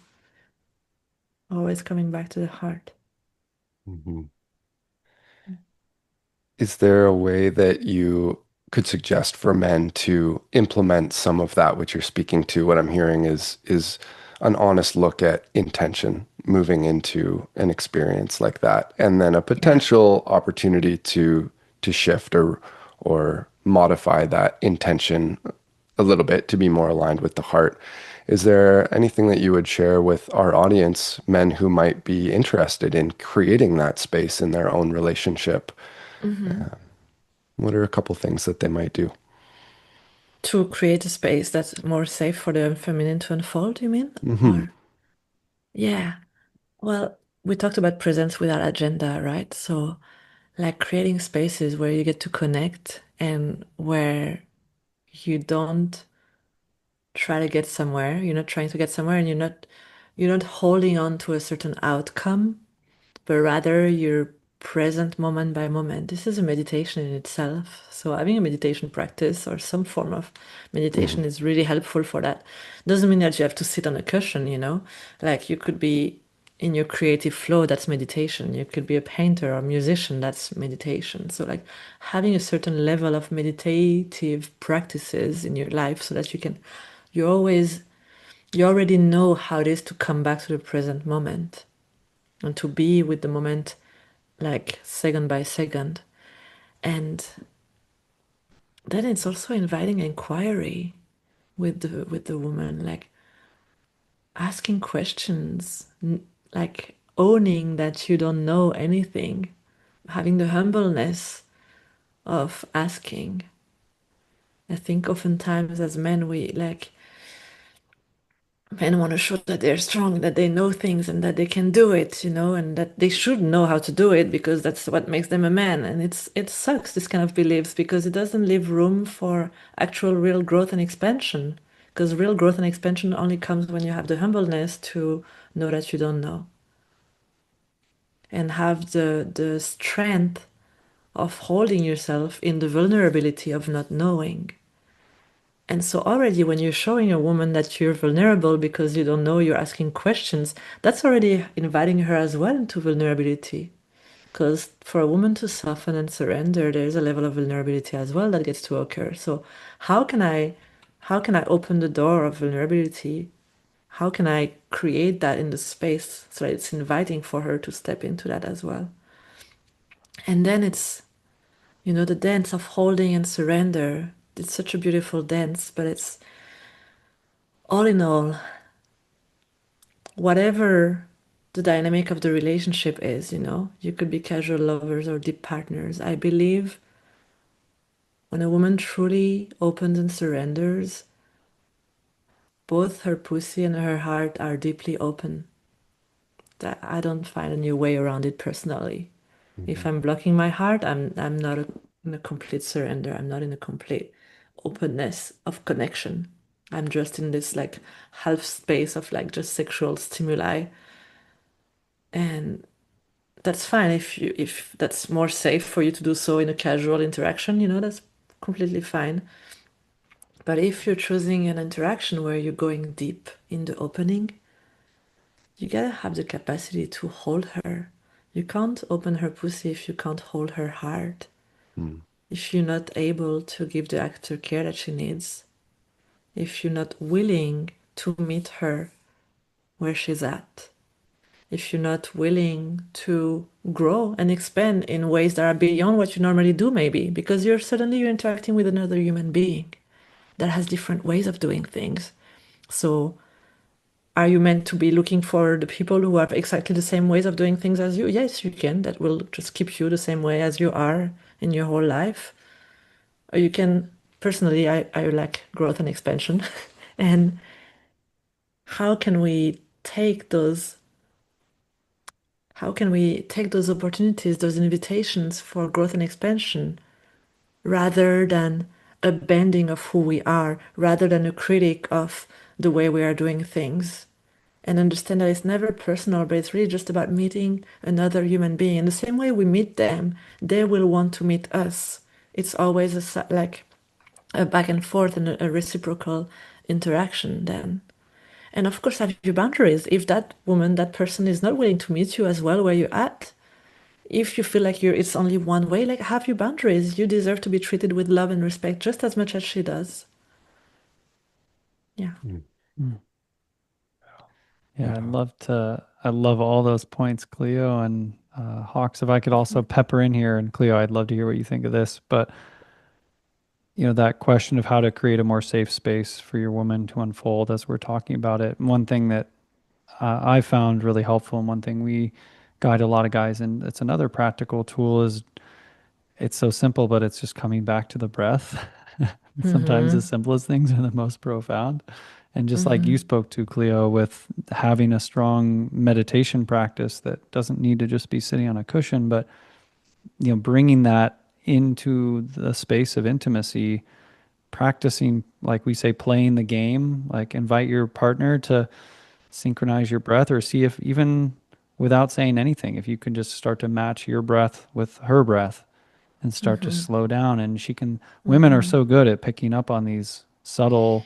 Always coming back to the heart. mhm. Is there a way that you could suggest for men to implement some of that which you're speaking to? What I'm hearing is an honest look at intention moving into an experience like that, and then a Yeah. potential opportunity to shift or modify that intention a little bit to be more aligned with the heart. Is there anything that you would share with our audience, men who might be interested in creating that space in their own relationship? Hmm. What are a couple things that they might do? To create a space that's more safe for the feminine to unfold, you mean? Hmm. Or, yeah. Well, we talked about presence without agenda, right? So, like creating spaces where you get to connect and where you don't try to get somewhere. You're not trying to get somewhere and you're not holding on to a certain outcome, but rather you're present moment by moment. This is a meditation in itself. So having a meditation practice or some form of Hmm. meditation is really helpful for that. Doesn't mean that you have to sit on a cushion, you know? Like you could be in your creative flow, that's meditation. You could be a painter or musician, that's meditation. So like having a certain level of meditative practices in your life so that you always you already know how it is to come back to the present moment and to be with the moment like second by second. And then it's also inviting inquiry with the woman, like asking questions, like owning that you don't know anything, having the humbleness of asking. I think oftentimes as men we like men want to show that they're strong, that they know things and that they can do it, you know, and that they should know how to do it because that's what makes them a man. And it sucks, this kind of beliefs, because it doesn't leave room for actual real growth and expansion. Because real growth and expansion only comes when you have the humbleness to know that you don't know and have the strength of holding yourself in the vulnerability of not knowing. And so already when you're showing a woman that you're vulnerable because you don't know, you're asking questions, that's already inviting her as well into vulnerability. Because for a woman to soften and surrender, there's a level of vulnerability as well that gets to occur. So how can I how can I open the door of vulnerability? How can I create that in the space so that it's inviting for her to step into that as well? And then it's, the dance of holding and surrender. It's such a beautiful dance, but it's all in all, whatever the dynamic of the relationship is, you could be casual lovers or deep partners. I believe when a woman truly opens and surrenders, both her pussy and her heart are deeply open. That I don't find a new way around it personally. If Hmm. I'm blocking my heart, I'm not in a complete surrender. I'm not in a complete openness of connection. I'm just in this like half space of like just sexual stimuli. And that's fine if that's more safe for you to do so in a casual interaction, that's completely fine. But if you're choosing an interaction where you're going deep in the opening, you gotta have the capacity to hold her. You can't open her pussy if you can't hold her heart. Hmm. If you're not able to give the actor care that she needs. If you're not willing to meet her where she's at. If you're not willing to grow and expand in ways that are beyond what you normally do, maybe because you're interacting with another human being that has different ways of doing things. So are you meant to be looking for the people who have exactly the same ways of doing things as you? Yes, you can. That will just keep you the same way as you are in your whole life. Or you can, personally, I like growth and expansion. And how can we take those how can we take those opportunities, those invitations for growth and expansion, rather than a bending of who we are, rather than a critic of the way we are doing things? And understand that it's never personal, but it's really just about meeting another human being. In the same way we meet them, they will want to meet us. It's always like a back and forth and a reciprocal interaction then. And of course, have your boundaries. If that woman, that person is not willing to meet you as well where you're at, if you feel like it's only one way, like have your boundaries. You deserve to be treated with love and respect just as much as she does. Yeah. Hmm. Mm. Yeah, Yeah. I love all those points, Cleo and Hawks. If I could also pepper in here, and Cleo, I'd love to hear what you think of this. But, that question of how to create a more safe space for your woman to unfold as we're talking about it. One thing that I found really helpful, and one thing we guide a lot of guys, and it's another practical tool, is it's so simple, but it's just coming back to the breath. Sometimes the Mm-hmm. simplest things are the most profound. And just like you Mm-hmm. spoke to, Cleo, with having a strong meditation practice that doesn't need to just be sitting on a cushion, but bringing that into the space of intimacy, practicing, like we say, playing the game, like invite your partner to synchronize your breath, or see if even without saying anything, if you can just start to match your breath with her breath and start to Mm-hmm. slow down. And women are Mm-hmm. so good at picking up on these subtle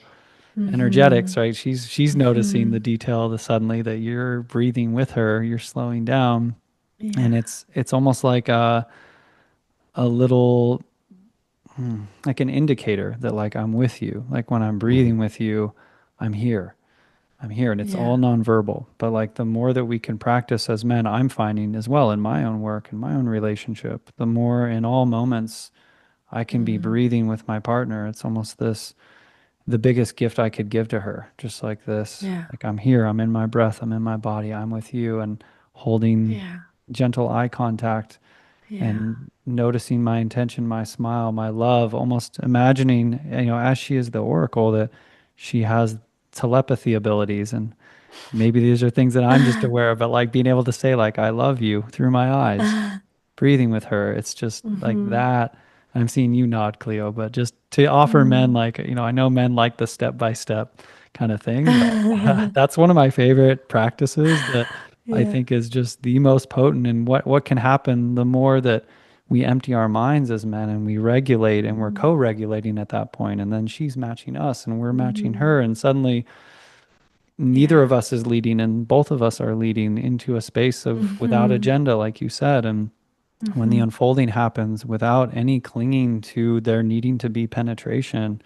Mm-hmm. energetics, right? She's noticing Mm-hmm. the detail, the suddenly that you're breathing with her, you're slowing down. Yeah. And it's almost like a little, like an indicator that, like, I'm with you. Like when I'm Mm. breathing with you, I'm here. I'm here. And it's Yeah. all nonverbal. But like the more that we can practice as men, I'm finding as well in my own work, in my own relationship, the more in all moments I can be Mm. breathing with my partner. It's almost the biggest gift I could give to her. Just like this, Yeah. like, I'm here, I'm in my breath, I'm in my body, I'm with you, and holding Yeah. gentle eye contact Yeah. and noticing my intention, my smile, my love, almost imagining, as she is the oracle, that she has telepathy abilities. And maybe these are things that I'm just aware of, but like being able to say, like, I love you through my eyes, breathing with her. It's just like Mm-hmm. that. I'm seeing you nod, Cleo, but just to offer men, Mm. like, I know men like the step by step kind of thing, but that's one of my favorite practices that I Yeah. think is just the most potent. And what can happen the more that we empty our minds as men and we regulate, and we're Mm. co-regulating at that point, and then she's matching us and we're matching her, Mhm. and suddenly neither Yeah. of us is leading and both of us are leading into a space of without Mhm. agenda, like you said. And when the Mhm. unfolding happens without any clinging to there needing to be penetration,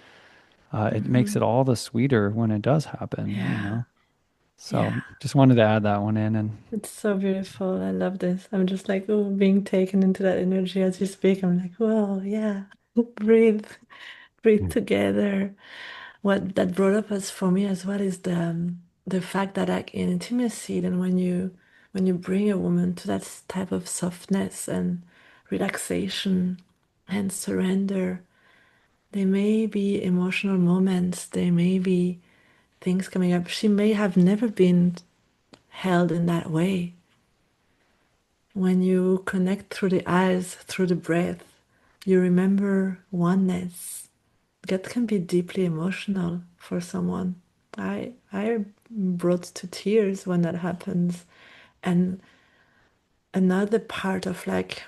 it makes it Mhm. all the sweeter when it does happen, Yeah. So Yeah. just wanted to add that one in. And It's so beautiful. I love this. I'm just like, oh, being taken into that energy as you speak. I'm like, whoa, yeah. Breathe, breathe Mm. together. What that brought up as for me as well is the fact that like in intimacy, then when you bring a woman to that type of softness and relaxation and surrender, there may be emotional moments, there may be things coming up. She may have never been held in that way. When you connect through the eyes, through the breath, you remember oneness. That can be deeply emotional for someone. I brought to tears when that happens. And another part of like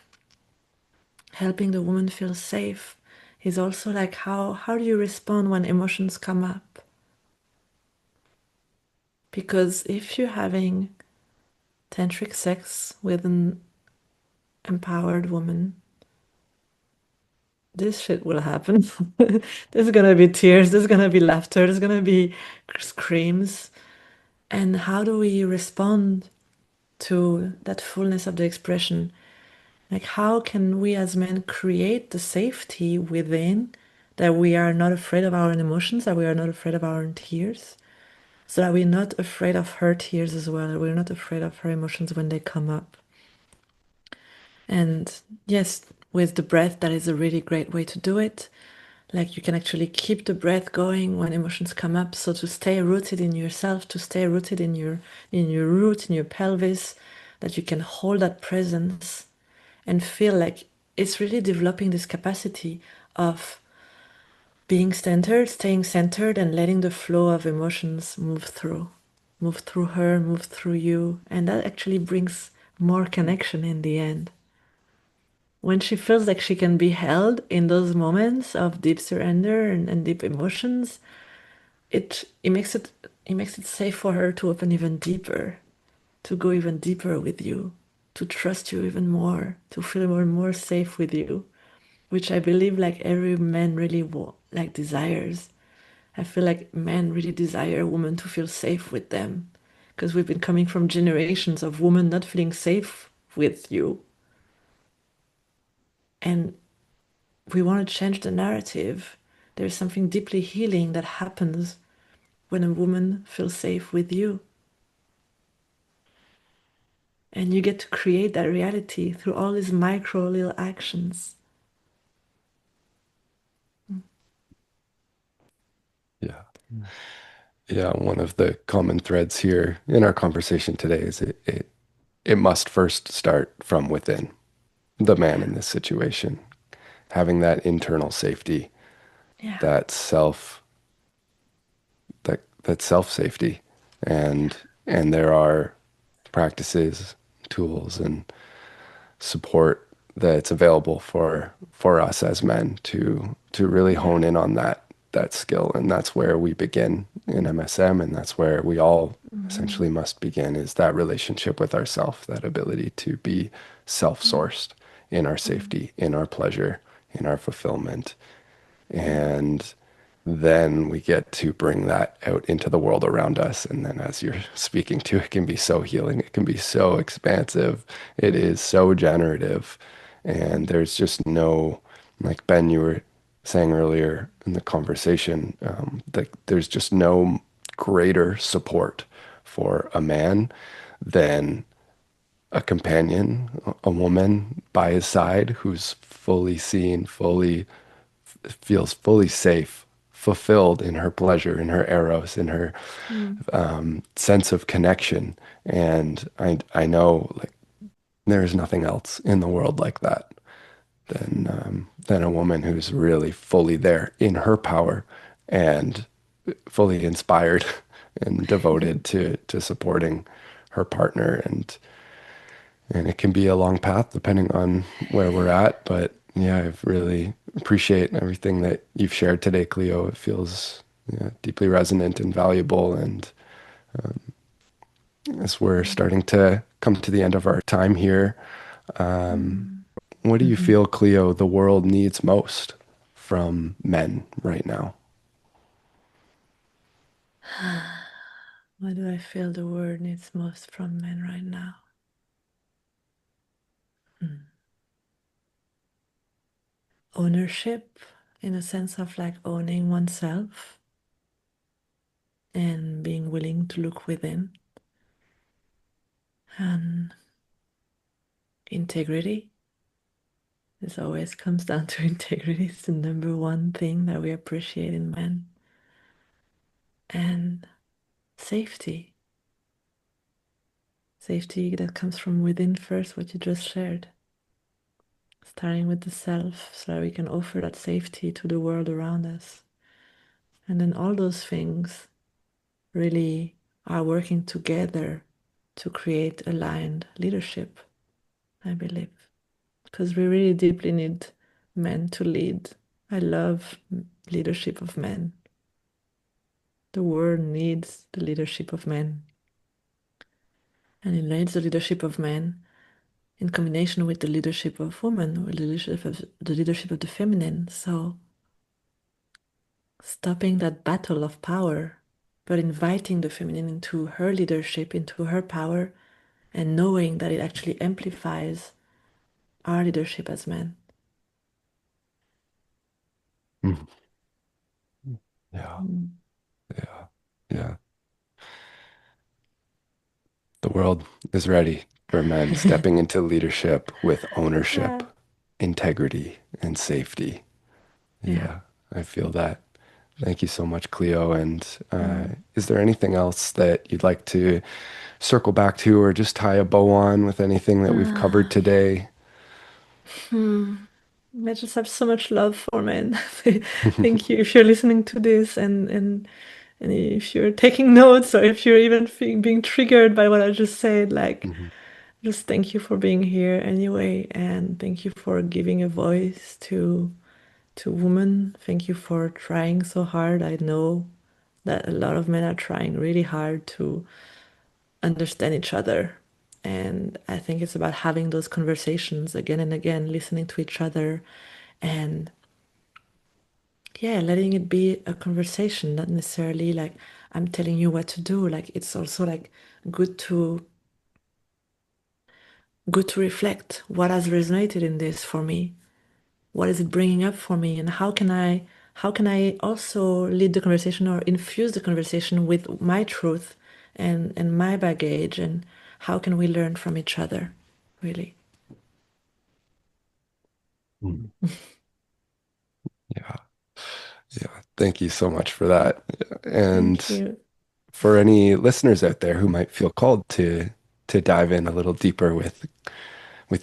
helping the woman feel safe is also like how do you respond when emotions come up? Because if you're having tantric sex with an empowered woman, this shit will happen. There's gonna be tears, there's gonna be laughter, there's gonna be screams. And how do we respond to that fullness of the expression? Like, how can we as men create the safety within that we are not afraid of our own emotions, that we are not afraid of our own tears, so that we're not afraid of her tears as well, that we're not afraid of her emotions when they come up? And yes, with the breath, that is a really great way to do it. Like you can actually keep the breath going when emotions come up. So to stay rooted in yourself, to stay rooted in your root, in your pelvis, that you can hold that presence and feel like it's really developing this capacity of being centered, staying centered, and letting the flow of emotions move through her, move through you. And that actually brings more connection in the end. When she feels like she can be held in those moments of deep surrender and deep emotions, it makes it safe for her to open even deeper, to go even deeper with you, to trust you even more, to feel more and more safe with you, which I believe like every man really like desires. I feel like men really desire a woman to feel safe with them because we've been coming from generations of women not feeling safe with you. And we want to change the narrative. There's something deeply healing that happens when a woman feels safe with you. And you get to create that reality through all these micro little actions. Yeah. Yeah. One of the common threads here in our conversation today is it must first start from within the man Yeah. in this situation, having that internal safety, Yeah. that self, that self safety. And there are practices, tools, and support that's available for us as men to really Yeah. hone in on that skill. And that's where we begin in MSM, and that's where we all Mm-hmm. essentially must begin, is that relationship with ourself, that ability to be self-sourced in our Mm-hmm. safety, in our pleasure, in our fulfillment. Yeah. And then we get to bring that out into the world around us. And then, as you're speaking to, it can be so healing. It can be so expansive. It is so generative. And there's just no, like Ben, you were saying earlier in the conversation, that there's just no greater support for a man than a companion, a woman by his side who's fully seen, fully feels fully safe, fulfilled in her pleasure, in her eros, in her Mm-hmm. sense of connection. And I know, like, there's nothing else in the world like that than a woman who's really fully there in her power and fully inspired and devoted to supporting her partner. And it can be a long path depending on where we're at. But yeah, I really appreciate everything that you've shared today, Cleo. It feels, yeah, deeply resonant and valuable. And as we're starting to come to the end of our time here, what do you Mm-hmm. feel, Cleo, the world needs most from men right now? What do I feel the world needs most from men right now? Mm. Ownership, in a sense of like owning oneself and being willing to look within, and integrity. This always comes down to integrity. It's the number one thing that we appreciate in men. And safety. Safety that comes from within first, what you just shared. Starting with the self so that we can offer that safety to the world around us. And then all those things really are working together to create aligned leadership, I believe. Because we really deeply need men to lead. I love leadership of men. The world needs the leadership of men. And it needs the leadership of men in combination with the leadership of women, or the leadership of the feminine. So stopping that battle of power, but inviting the feminine into her leadership, into her power, and knowing that it actually amplifies our leadership as men. Mm. Yeah, Mm. yeah, yeah. The world is ready for men stepping into leadership with ownership, Yeah. integrity, and safety. Yeah. Yeah, I feel that. Thank you so much, Cleo. And Mm. is there anything else that you'd like to circle back to, or just tie a bow on with anything that we've covered Ah. today? Hmm. I just have so much love for men. Thank you if you're listening to this, and if you're taking notes, or if you're even being triggered by what I just said, like, Mhm. just thank you for being here anyway, and thank you for giving a voice to women. Thank you for trying so hard. I know that a lot of men are trying really hard to understand each other. And I think it's about having those conversations again and again, listening to each other, and yeah, letting it be a conversation, not necessarily like I'm telling you what to do. Like it's also like good to good to reflect what has resonated in this for me. What is it bringing up for me, and how can I also lead the conversation or infuse the conversation with my truth and my baggage, and how can we learn from each other, really? Mm. Yeah. Yeah. Thank you so much for that. And Thank you. for any listeners out there who might feel called to dive in a little deeper with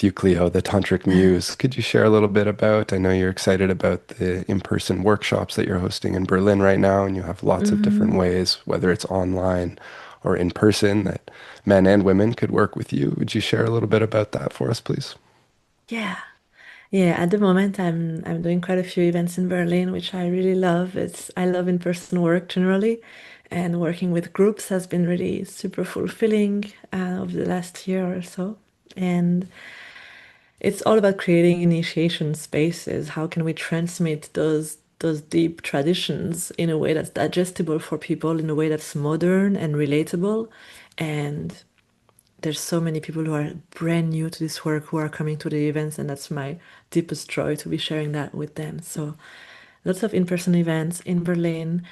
you, Cleo, the Tantric Muse, could you share a little bit about? I know you're excited about the in-person workshops that you're hosting in Berlin right now, and you have lots of different Mhm. ways, whether it's online or in person, that men and women could work with you. Would you share a little bit about that for us, please? Yeah. Yeah, at the moment I'm doing quite a few events in Berlin, which I really love. I love in-person work generally, and working with groups has been really super fulfilling over the last year or so. And it's all about creating initiation spaces. How can we transmit those deep traditions in a way that's digestible for people, in a way that's modern and relatable? And there's so many people who are brand new to this work who are coming to the events, and that's my deepest joy to be sharing that with them. So lots of in-person events in Berlin.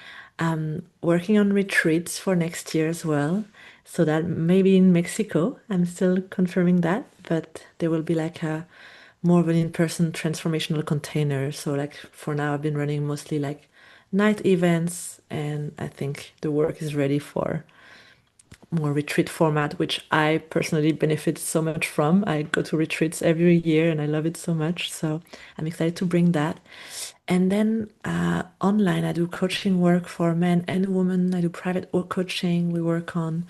Working on retreats for next year as well. So that maybe in Mexico. I'm still confirming that, but there will be like a more of an in-person transformational container. So like for now, I've been running mostly like night events, and I think the work is ready for more retreat format, which I personally benefit so much from. I go to retreats every year and I love it so much. So I'm excited to bring that. And then online, I do coaching work for men and women. I do private coaching. We work on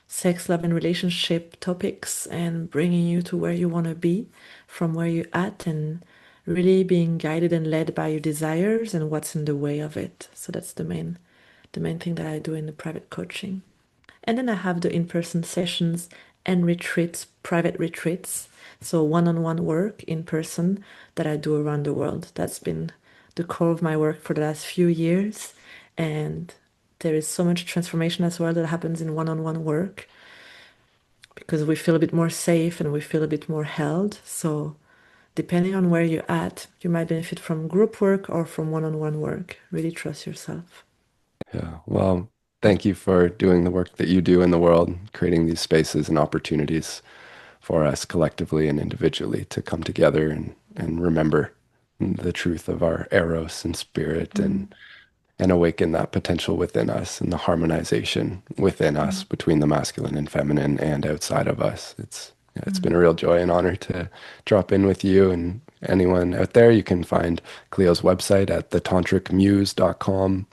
sex, love, and relationship topics and bringing you to where you want to be from where you're at, and really being guided and led by your desires and what's in the way of it. So that's the main thing that I do in the private coaching. And then I have the in-person sessions and retreats, private retreats. So one-on-one work in person that I do around the world. That's been the core of my work for the last few years. And there is so much transformation as well that happens in one-on-one work because we feel a bit more safe and we feel a bit more held. So depending on where you're at, you might benefit from group work or from one-on-one work. Really trust yourself. Yeah. Well, thank you for doing the work that you do in the world, creating these spaces and opportunities for us collectively and individually to come together and remember the truth of our eros and spirit Mm, and awaken that potential within us and the harmonization within us mm, between the masculine and feminine and outside of us. It's been mm, a real joy and honor to drop in with you and anyone out there. You can find Cleo's website at thetantricmuse.com.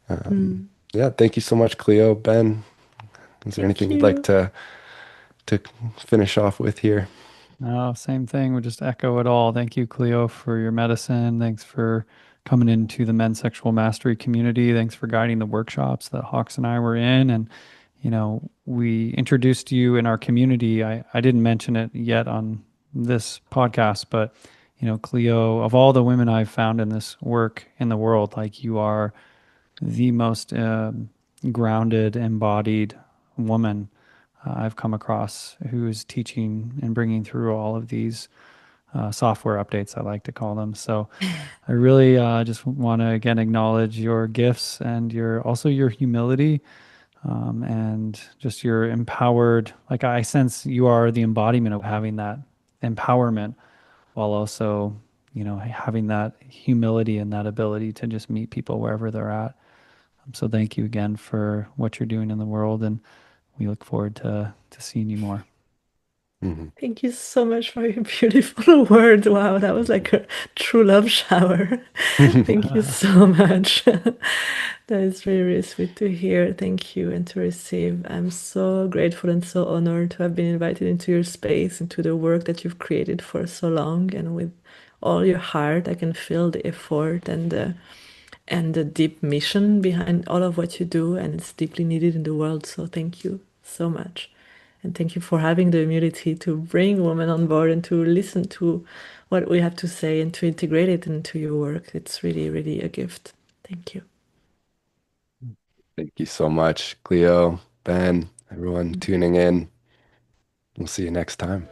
mm. Yeah, thank you so much, Cleo. Ben, is there Thank anything you'd like you. to finish off with here? No, same thing. We just echo it all. Thank you, Cleo, for your medicine. Thanks for coming into the men's sexual mastery community. Thanks for guiding the workshops that Hawks and I were in. And, we introduced you in our community. I didn't mention it yet on this podcast, but, Cleo, of all the women I've found in this work in the world, like you are the most grounded, embodied woman I've come across who is teaching and bringing through all of these software updates, I like to call them. So I really just want to again acknowledge your gifts and your humility, and just your empowered. Like I sense you are the embodiment of having that empowerment while also having that humility and that ability to just meet people wherever they're at. So thank you again for what you're doing in the world, and we look forward to seeing you more. Mhm. Thank you so much for your beautiful words. Wow, that was like a true love shower. Thank you so much. That is really, really sweet to hear. Thank you and to receive. I'm so grateful and so honored to have been invited into your space, into the work that you've created for so long, and with all your heart. I can feel the effort and the deep mission behind all of what you do, and it's deeply needed in the world. So thank you so much. And thank you for having the humility to bring women on board and to listen to what we have to say and to integrate it into your work. It's really, really a gift. Thank you. Thank you so much, Cleo, Ben, everyone tuning in. We'll see you next time.